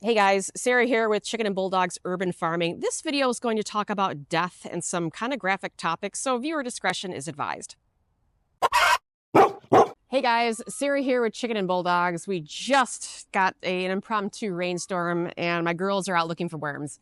Hey guys, Sarah here with Chicken Bulldogs Urban Farming. This video is going to talk about death and some kind of graphic topics, so viewer discretion is advised. Hey guys, Sarah here with Chicken Bulldogs. We just got an impromptu rainstorm and my girls are out looking for worms.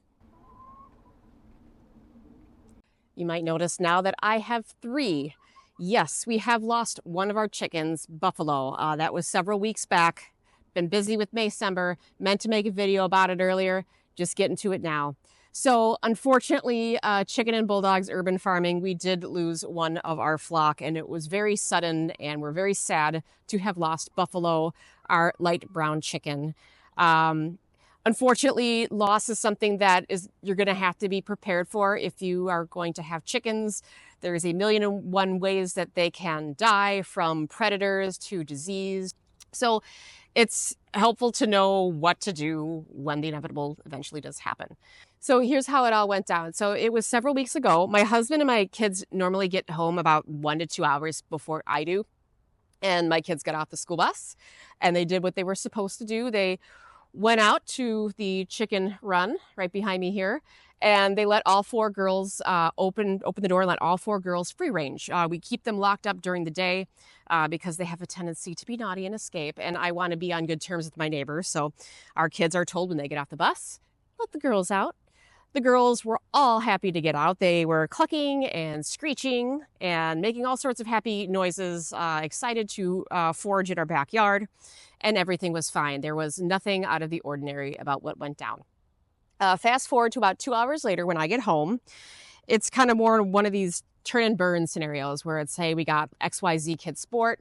You might notice now that I have three. Yes, we have lost one of our chickens, Buffalo. That was several weeks back. Been busy with Maycember, meant to make a video about it earlier, just getting to it now. So unfortunately, Chicken Bulldogs Urban Farming, we did lose one of our flock and it was very sudden and we're very sad to have lost Buffalo, our light brown chicken. Unfortunately, loss is something that you're gonna have to be prepared for if you are going to have chickens. There's a million and one ways that they can die, from predators to disease. So it's helpful to know what to do when the inevitable eventually does happen. So here's how it all went down. So it was several weeks ago. My husband and my kids normally get home about 1 to 2 hours before I do. And my kids got off the school bus and they did what they were supposed to do. They went out to the chicken run right behind me here, and they let all four girls open the door and let all four girls free range. We keep them locked up during the day because they have a tendency to be naughty and escape, and I want to be on good terms with my neighbors. So our kids are told when they get off the bus, let the girls out. The girls were all happy to get out. They were clucking and screeching and making all sorts of happy noises, excited to forage in our backyard, and everything was fine. There was nothing out of the ordinary about what went down. Fast forward to about 2 hours later when I get home, it's kind of more one of these turn and burn scenarios where it's, hey, we got XYZ Kids Sport.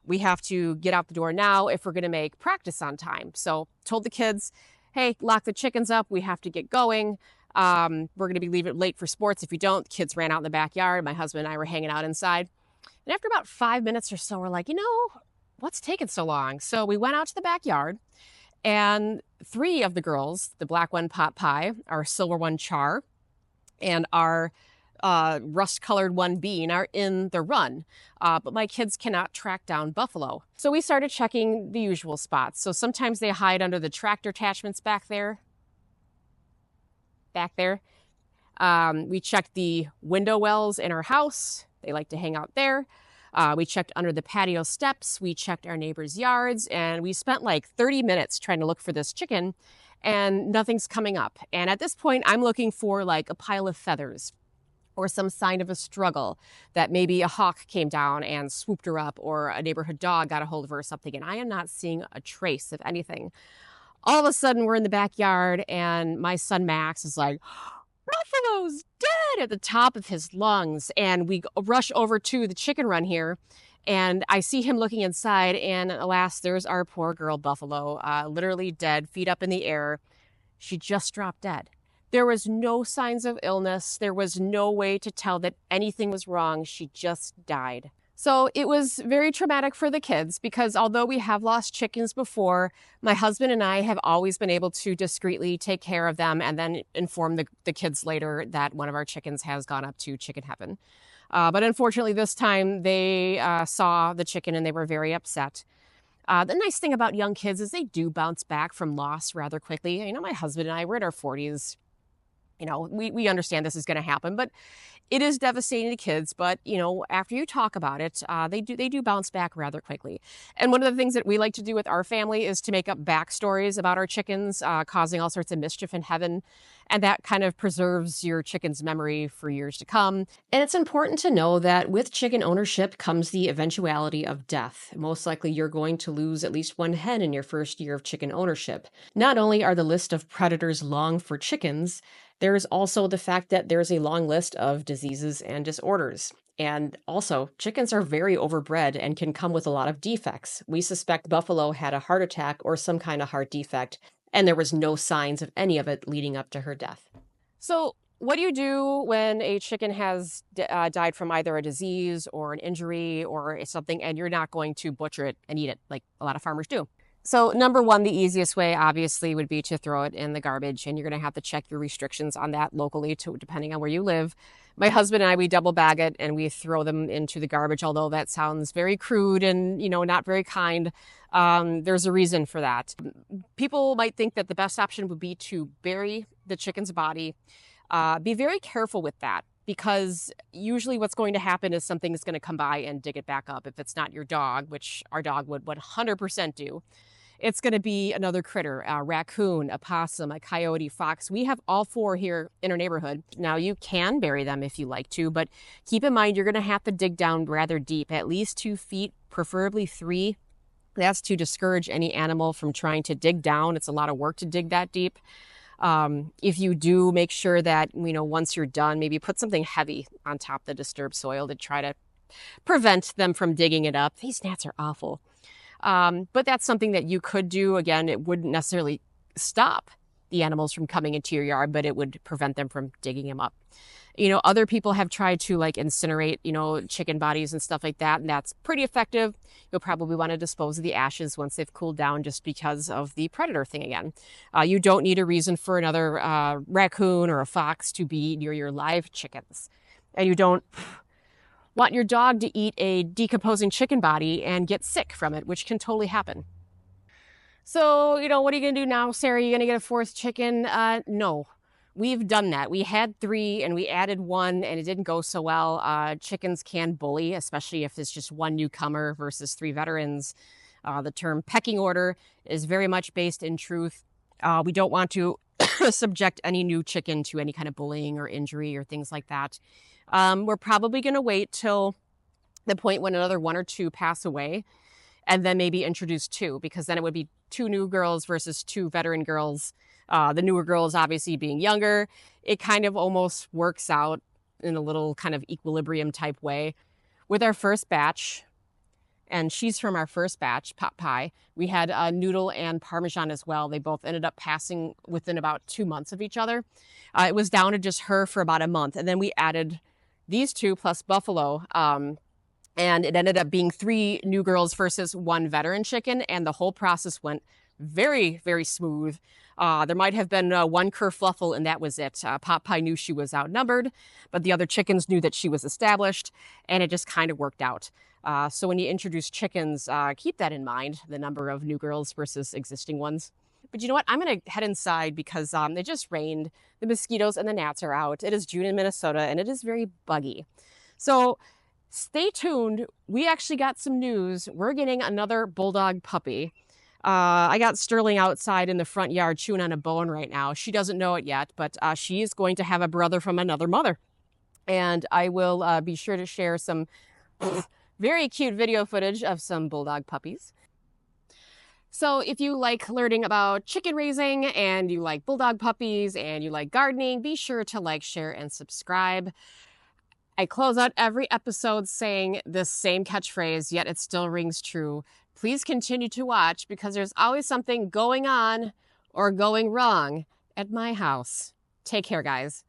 We have to get out the door now if we're going to make practice on time. So told the kids, hey, lock the chickens up. We have to get going. We're going to be leaving late for sports. If you don't, the kids ran out in the backyard. My husband and I were hanging out inside. And after about 5 minutes or so, we're like, what's taking so long? So we went out to the backyard, and three of the girls, the black one Pot Pie, our silver one Char, and our rust-colored one Bean are in the run. But my kids cannot track down Buffalo. So we started checking the usual spots. So sometimes they hide under the tractor attachments back there. We checked the window wells in our house. They like to hang out there. We checked under the patio steps. We checked our neighbors' yards, and we spent like 30 minutes trying to look for this chicken, and nothing's coming up. And at this point, I'm looking for like a pile of feathers or some sign of a struggle, that maybe a hawk came down and swooped her up, or a neighborhood dog got a hold of her or something, and I am not seeing a trace of anything. All of a sudden, we're in the backyard, and my son Max is like, Buffalo's dead, at the top of his lungs. And we rush over to the chicken run here, and I see him looking inside, and alas, there's our poor girl Buffalo, literally dead, feet up in the air. She just dropped dead. There was no signs of illness. There was no way to tell that anything was wrong. She just died. So it was very traumatic for the kids, because although we have lost chickens before, my husband and I have always been able to discreetly take care of them and then inform the kids later that one of our chickens has gone up to chicken heaven. But unfortunately this time they saw the chicken and they were very upset. The nice thing about young kids is they do bounce back from loss rather quickly. My husband and I, we're in our 40s. We understand this is going to happen, but it is devastating to kids. But, after you talk about it, they do bounce back rather quickly. And one of the things that we like to do with our family is to make up backstories about our chickens, causing all sorts of mischief in heaven. And that kind of preserves your chicken's memory for years to come. And it's important to know that with chicken ownership comes the eventuality of death. Most likely you're going to lose at least one hen in your first year of chicken ownership. Not only are the list of predators long for chickens, there's also the fact that there's a long list of diseases and disorders. And also, chickens are very overbred and can come with a lot of defects. We suspect Buffalo had a heart attack or some kind of heart defect, and there was no signs of any of it leading up to her death. So what do you do when a chicken has died from either a disease or an injury or something, and you're not going to butcher it and eat it like a lot of farmers do? So number one, the easiest way obviously would be to throw it in the garbage, and you're going to have to check your restrictions on that locally to depending on where you live. My husband and I, we double bag it and we throw them into the garbage, although that sounds very crude and, not very kind. There's a reason for that. People might think that the best option would be to bury the chicken's body. Be very careful with that, because usually what's going to happen is something is going to come by and dig it back up. If it's not your dog, which our dog would 100% do, it's going to be another critter, a raccoon, a possum, a coyote, fox. We have all four here in our neighborhood. Now, you can bury them if you like to, but keep in mind you're going to have to dig down rather deep, at least 2 feet, preferably 3. That's to discourage any animal from trying to dig down. It's a lot of work to dig that deep. If you do, make sure that, once you're done, maybe put something heavy on top of the disturbed soil to try to prevent them from digging it up. These gnats are awful. But that's something that you could do. Again, it wouldn't necessarily stop the animals from coming into your yard, but it would prevent them from digging them up. Other people have tried to incinerate, chicken bodies and stuff like that, and that's pretty effective. You'll probably want to dispose of the ashes once they've cooled down, just because of the predator thing again. You don't need a reason for another raccoon or a fox to be near your live chickens. And you don't want your dog to eat a decomposing chicken body and get sick from it, which can totally happen. So, what are you going to do now, Sarah? Are you going to get a 4th chicken? No. We've done that. We had 3 and we added 1 and it didn't go so well. Chickens can bully, especially if it's just 1 newcomer versus 3 veterans. The term pecking order is very much based in truth. We don't want to subject any new chicken to any kind of bullying or injury or things like that. We're probably going to wait till the point when another 1 or 2 pass away, and then maybe introduce 2, because then it would be 2 new girls versus 2 veteran girls. The newer girls obviously being younger. It kind of almost works out in a little kind of equilibrium type way. With our first batch, and she's from our first batch, pot pie, we had noodle and Parmesan as well. They both ended up passing within about 2 months of each other. It was down to just her for about a month, and then we added these 2 plus Buffalo, and it ended up being 3 new girls versus 1 veteran chicken, and the whole process went very, very smooth. There might have been 1 kerfluffle, and that was it. Pot Pie knew she was outnumbered, but the other chickens knew that she was established, and it just kind of worked out. So when you introduce chickens, keep that in mind, the number of new girls versus existing ones. But you know what? I'm going to head inside because it just rained. The mosquitoes and the gnats are out. It is June in Minnesota, and it is very buggy. So stay tuned. We actually got some news. We're getting another Bulldog puppy. I got Sterling outside in the front yard chewing on a bone right now. She doesn't know it yet, but she is going to have a brother from another mother. And I will be sure to share some very cute video footage of some Bulldog puppies. So if you like learning about chicken raising and you like Bulldog puppies and you like gardening, be sure to like, share, and subscribe. I close out every episode saying this same catchphrase, yet it still rings true. Please continue to watch because there's always something going on or going wrong at my house. Take care, guys.